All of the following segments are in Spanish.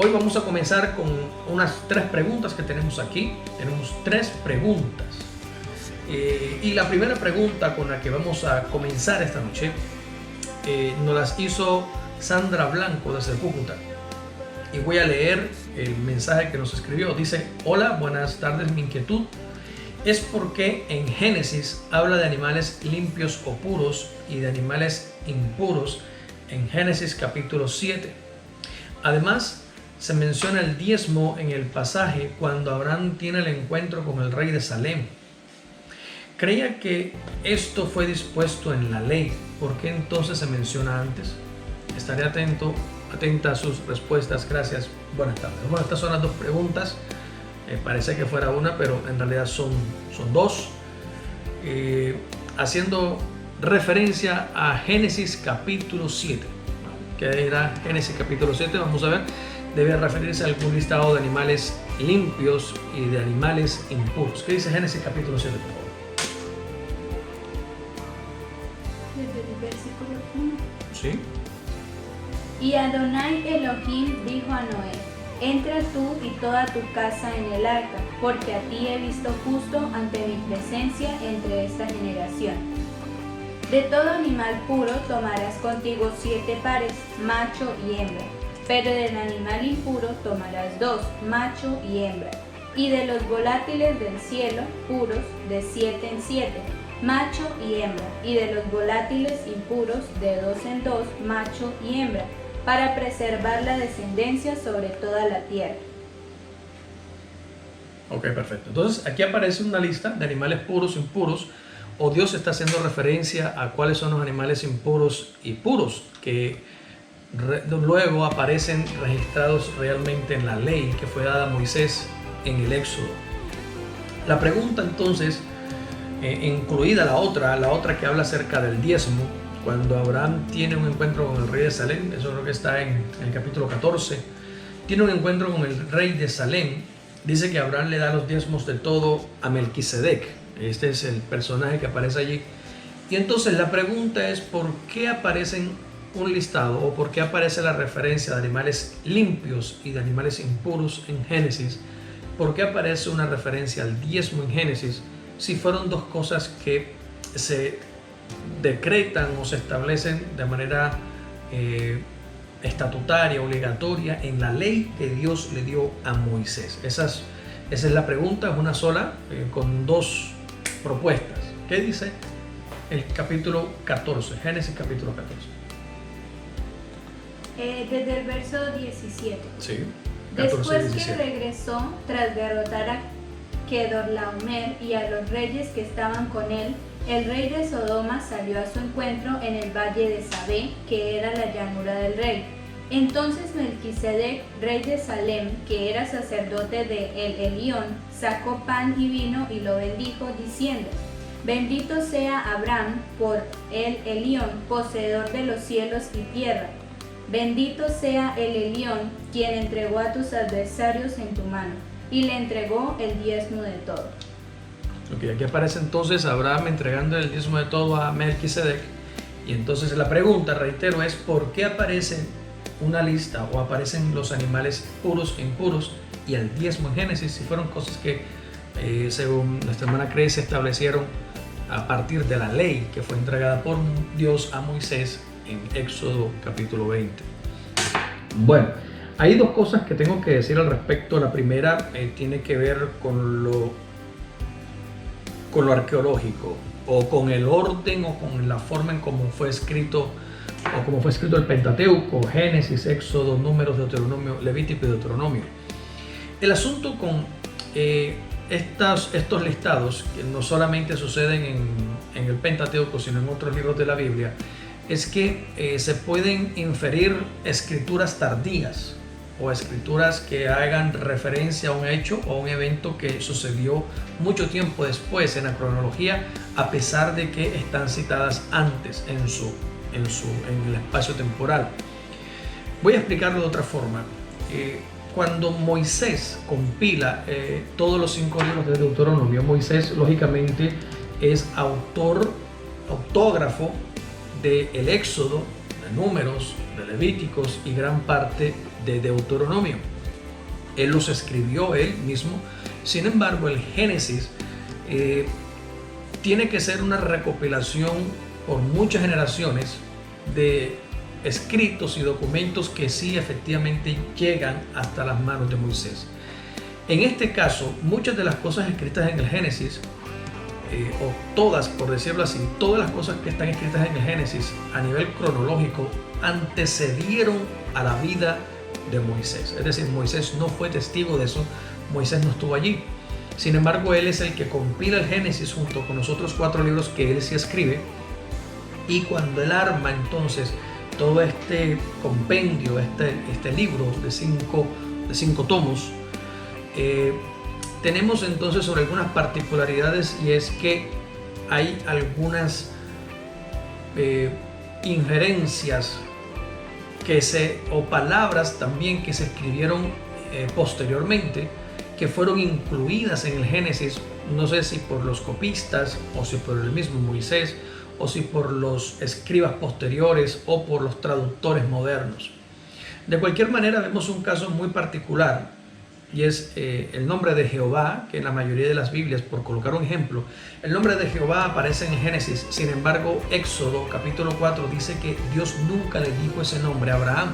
Hoy vamos a comenzar con unas 3 preguntas que tenemos aquí. Tenemos 3 preguntas. Y la primera pregunta con la que vamos a comenzar esta noche nos las hizo Sandra Blanco desde Cúcuta. Y voy a leer el mensaje que nos escribió. Dice: hola, buenas tardes, mi inquietud es porque en Génesis habla de animales limpios o puros y de animales impuros en Génesis capítulo 7. Además, se menciona el diezmo en el pasaje cuando Abraham tiene el encuentro con el rey de Salem. Creía que esto fue dispuesto en la ley. ¿Por qué entonces se menciona antes? Estaré atenta a sus respuestas. Gracias. Buenas tardes. Bueno, estas son las 2 preguntas. Parece que fuera una, pero en realidad son 2. Haciendo referencia a Génesis capítulo 7. ¿Qué era Génesis capítulo 7? Vamos a ver. Debe referirse a algún listado de animales limpios y de animales impuros. ¿Qué dice Génesis capítulo 7, por favor? Desde el versículo 1. Sí. Y Adonai Elohim dijo a Noé: entra tú y toda tu casa en el arca, porque a ti he visto justo ante mi presencia entre esta generación. De todo animal puro tomarás contigo 7 pares, macho y hembra, pero del animal impuro tomarás 2, macho y hembra, y de los volátiles del cielo, puros, de 7 en 7, macho y hembra, y de los volátiles impuros, de 2 en 2, macho y hembra, para preservar la descendencia sobre toda la tierra. Ok, perfecto. Entonces aquí aparece una lista de animales puros, impuros, o Dios está haciendo referencia a cuáles son los animales impuros y puros, que luego aparecen registrados realmente en la ley que fue dada a Moisés en el Éxodo. La pregunta entonces, incluida la otra que habla acerca del diezmo, cuando Abraham tiene un encuentro con el rey de Salem, eso creo que está en el capítulo 14, tiene un encuentro con el rey de Salem, dice que Abraham le da los diezmos de todo a Melquisedec. Este es el personaje que aparece allí. Y entonces la pregunta es: ¿por qué aparecen un listado o por qué aparece la referencia de animales limpios y de animales impuros en Génesis? ¿Por qué aparece una referencia al diezmo en Génesis si fueron 2 cosas que se decretan o se establecen de manera estatutaria, obligatoria en la ley que Dios le dio a Moisés? Esa es la pregunta, es una sola, con 2 propuestas. ¿Qué dice el capítulo 14, Génesis capítulo 14? Desde el verso 17. Sí. 14, Después 17. que regresó, tras derrotar a Kedorlaomer y a los reyes que estaban con él, el rey de Sodoma salió a su encuentro en el valle de Sabé, que era la llanura del rey. Entonces Melquisedec, rey de Salem, que era sacerdote de El Elión, sacó pan y vino y lo bendijo, diciendo: bendito sea Abraham por El Elión, poseedor de los cielos y tierra. Bendito sea El Elión, quien entregó a tus adversarios en tu mano, y le entregó el diezmo de todo. Ok, aquí aparece entonces Abraham entregando el diezmo de todo a Melquisedec. Y entonces la pregunta, reitero, es: ¿por qué aparece una lista o aparecen los animales puros e impuros y el diezmo en Génesis, si fueron cosas que según nuestra hermana Cree se establecieron a partir de la ley que fue entregada por Dios a Moisés en Éxodo capítulo 20? Bueno, hay 2 cosas que tengo que decir al respecto. La primera tiene que ver con lo arqueológico, o con el orden, o con la forma en cómo fue escrito, o cómo fue escrito el Pentateuco: Génesis, Éxodo, Números, Deuteronomio, Levítico y Deuteronomio. El asunto con estos listados, que no solamente suceden en el Pentateuco, sino en otros libros de la Biblia, es que se pueden inferir escrituras tardías o escrituras que hagan referencia a un hecho o a un evento que sucedió mucho tiempo después en la cronología, a pesar de que están citadas antes en el espacio temporal. Voy a explicarlo de otra forma. Cuando Moisés compila todos los 5 libros de Deuteronomio, Moisés lógicamente es autógrafo del Éxodo, de Números, de Levíticos y gran parte de Deuteronomio. Él los escribió él mismo. Sin embargo, el Génesis tiene que ser una recopilación por muchas generaciones de escritos y documentos que sí efectivamente llegan hasta las manos de Moisés. En este caso, muchas de las cosas escritas en el Génesis, o todas, por decirlo así, todas las cosas que están escritas en el Génesis a nivel cronológico antecedieron a la vida de Moisés. Es decir, Moisés no fue testigo de eso, Moisés no estuvo allí. Sin embargo, él es el que compila el Génesis junto con los otros 4 libros que él sí escribe, y cuando él arma entonces todo este compendio, este libro de 5 tomos, tenemos entonces sobre algunas particularidades, y es que hay algunas injerencias o palabras también que se escribieron posteriormente, que fueron incluidas en el Génesis, no sé si por los copistas o si por el mismo Moisés o si por los escribas posteriores o por los traductores modernos. De cualquier manera, vemos un caso muy particular, y es el nombre de Jehová, que en la mayoría de las Biblias, por colocar un ejemplo, el nombre de Jehová aparece en Génesis. Sin embargo, Éxodo capítulo 4 dice que Dios nunca le dijo ese nombre a Abraham.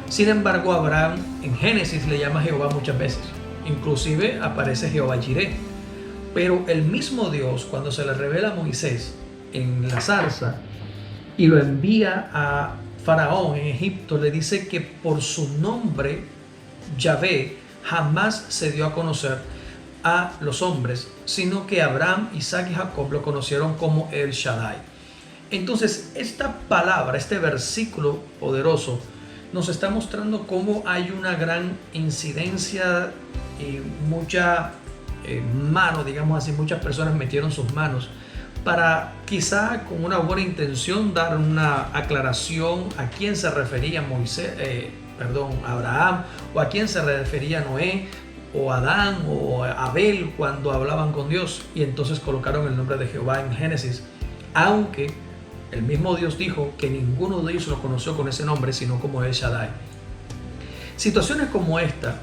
Sin embargo, Abraham en Génesis le llama Jehová muchas veces. Inclusive aparece Jehová Jireh. Pero el mismo Dios, cuando se le revela a Moisés en la zarza y lo envía a Faraón en Egipto, le dice que por su nombre, Yahvé, jamás se dio a conocer a los hombres, sino que Abraham, Isaac y Jacob lo conocieron como El Shaddai. Entonces, esta palabra, este versículo poderoso, nos está mostrando cómo hay una gran incidencia y mucha mano, digamos así, muchas personas metieron sus manos para, quizá con una buena intención, dar una aclaración a quién se refería Abraham, o a quién se refería Noé, o Adán, o Abel cuando hablaban con Dios, y entonces colocaron el nombre de Jehová en Génesis, aunque el mismo Dios dijo que ninguno de ellos lo conoció con ese nombre, sino como El Shaddai. Situaciones como esta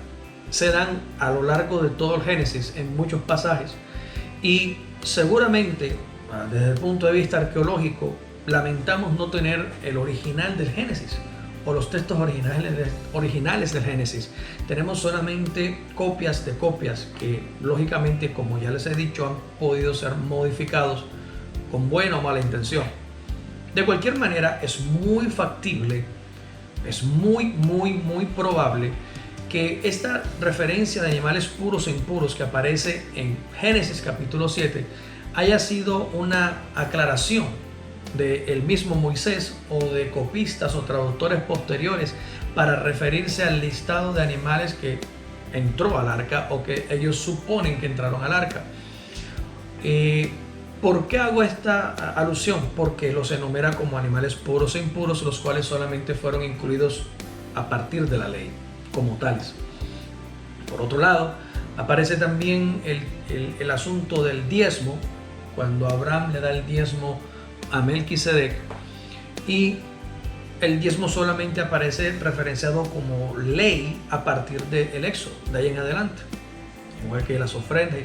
se dan a lo largo de todo el Génesis en muchos pasajes, y seguramente desde el punto de vista arqueológico lamentamos no tener el original del Génesis o los textos originales del Génesis. Tenemos solamente copias de copias que, lógicamente, como ya les he dicho, han podido ser modificados con buena o mala intención. De cualquier manera, es muy factible, es muy probable que esta referencia de animales puros e impuros que aparece en Génesis capítulo 7 haya sido una aclaración del mismo Moisés o de copistas o traductores posteriores para referirse al listado de animales que entró al arca o que ellos suponen que entraron al arca. ¿Por qué hago esta alusión? Porque los enumera como animales puros e impuros, los cuales solamente fueron incluidos a partir de la ley como tales. Por otro lado, aparece también el asunto del diezmo, cuando Abraham le da el diezmo a Melquisedec, y el diezmo solamente aparece referenciado como ley a partir del Éxodo, de ahí en adelante, igual que las ofrendas y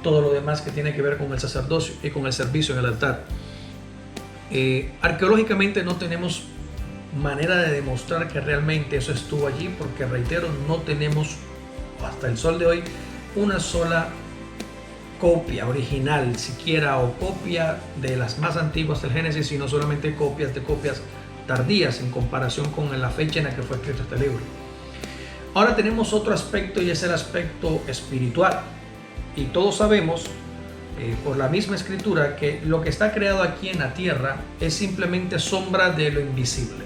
todo lo demás que tiene que ver con el sacerdocio y con el servicio en el altar. Arqueológicamente no tenemos manera de demostrar que realmente eso estuvo allí, porque, reitero, no tenemos hasta el sol de hoy una sola copia original siquiera, o copia de las más antiguas del Génesis, sino solamente copias de copias tardías en comparación con la fecha en la que fue escrito este libro. Ahora tenemos otro aspecto, y es el aspecto espiritual, y todos sabemos por la misma escritura que lo que está creado aquí en la tierra es simplemente sombra de lo invisible.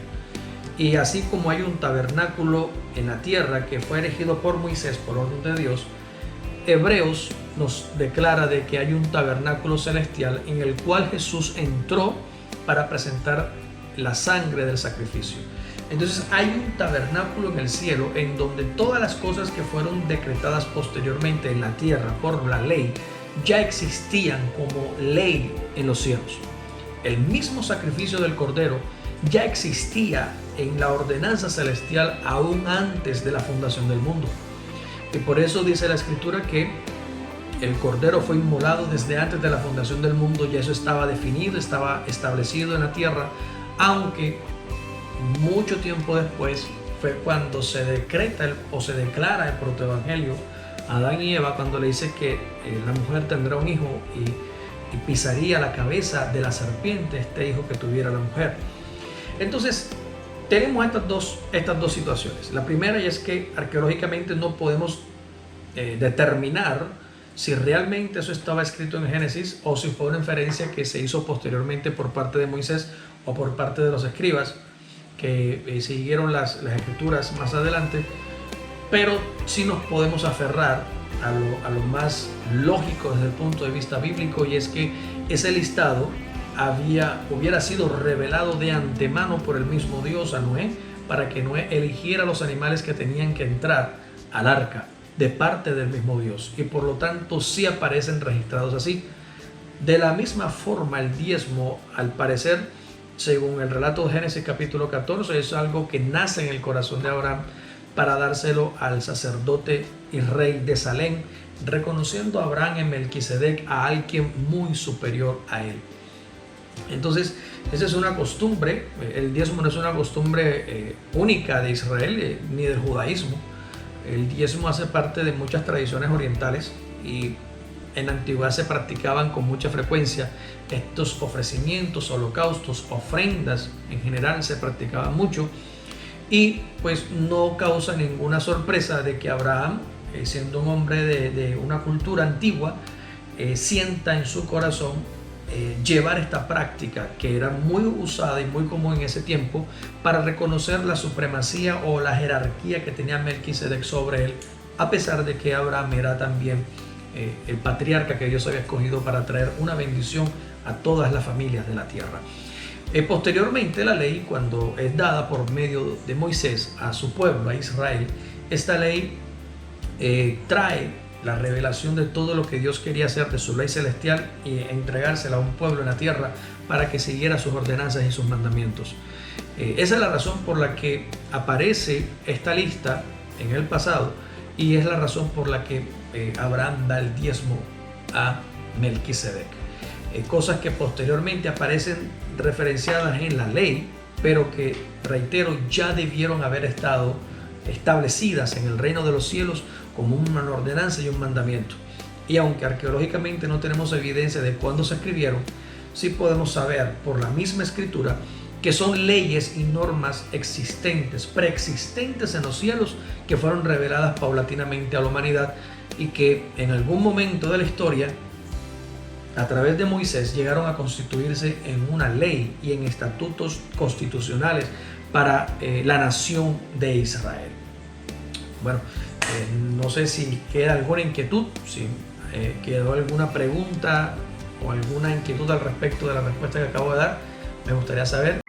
Y así como hay un tabernáculo en la tierra que fue erigido por Moisés por orden de Dios, Hebreos nos declara de que hay un tabernáculo celestial en el cual Jesús entró para presentar la sangre del sacrificio. Entonces hay un tabernáculo en el cielo en donde todas las cosas que fueron decretadas posteriormente en la tierra por la ley ya existían como ley en los cielos. El mismo sacrificio del Cordero ya existía en la ordenanza celestial aún antes de la fundación del mundo. Y por eso dice la Escritura que el Cordero fue inmolado desde antes de la fundación del mundo, y eso estaba definido, estaba establecido en la tierra, aunque mucho tiempo después fue cuando se decreta o se declara el protoevangelio a Adán y Eva, cuando le dice que la mujer tendrá un hijo y pisaría la cabeza de la serpiente, este hijo que tuviera la mujer. Entonces tenemos estas dos situaciones. La primera es que arqueológicamente no podemos determinar si realmente eso estaba escrito en Génesis o si fue una inferencia que se hizo posteriormente por parte de Moisés o por parte de los escribas que siguieron las escrituras más adelante, pero sí nos podemos aferrar a lo más lógico desde el punto de vista bíblico, y es que ese listado hubiera sido revelado de antemano por el mismo Dios a Noé, para que Noé eligiera los animales que tenían que entrar al arca de parte del mismo Dios, y por lo tanto sí aparecen registrados así. De la misma forma, el diezmo, al parecer, según el relato de Génesis capítulo 14, es algo que nace en el corazón de Abraham para dárselo al sacerdote y rey de Salem, reconociendo a Abraham en Melquisedec a alguien muy superior a él. Entonces, esa es una costumbre. El diezmo no es una costumbre única de Israel ni del judaísmo. El diezmo hace parte de muchas tradiciones orientales, y en la antigüedad se practicaban con mucha frecuencia estos ofrecimientos, holocaustos, ofrendas. En general se practicaban mucho, y pues no causa ninguna sorpresa de que Abraham, siendo un hombre de una cultura antigua, sienta en su corazón llevar esta práctica que era muy usada y muy común en ese tiempo, para reconocer la supremacía o la jerarquía que tenía Melquisedec sobre él, a pesar de que Abraham era también el patriarca que Dios había escogido para traer una bendición a todas las familias de la tierra. Posteriormente, la ley, cuando es dada por medio de Moisés a su pueblo, a Israel, esta ley trae la revelación de todo lo que Dios quería hacer de su ley celestial y entregársela a un pueblo en la tierra para que siguiera sus ordenanzas y sus mandamientos. Esa es la razón por la que aparece esta lista en el pasado, y es la razón por la que Abraham da el diezmo a Melquisedec. Cosas que posteriormente aparecen referenciadas en la ley, pero que, reitero, ya debieron haber estado establecidas en el reino de los cielos como una ordenanza y un mandamiento. Y aunque arqueológicamente no tenemos evidencia de cuándo se escribieron, sí podemos saber por la misma escritura que son leyes y normas existentes, preexistentes en los cielos, que fueron reveladas paulatinamente a la humanidad, y que en algún momento de la historia, a través de Moisés, llegaron a constituirse en una ley y en estatutos constitucionales para la nación de Israel. Bueno, no sé si queda alguna inquietud, si quedó alguna pregunta o alguna inquietud al respecto de la respuesta que acabo de dar, me gustaría saber.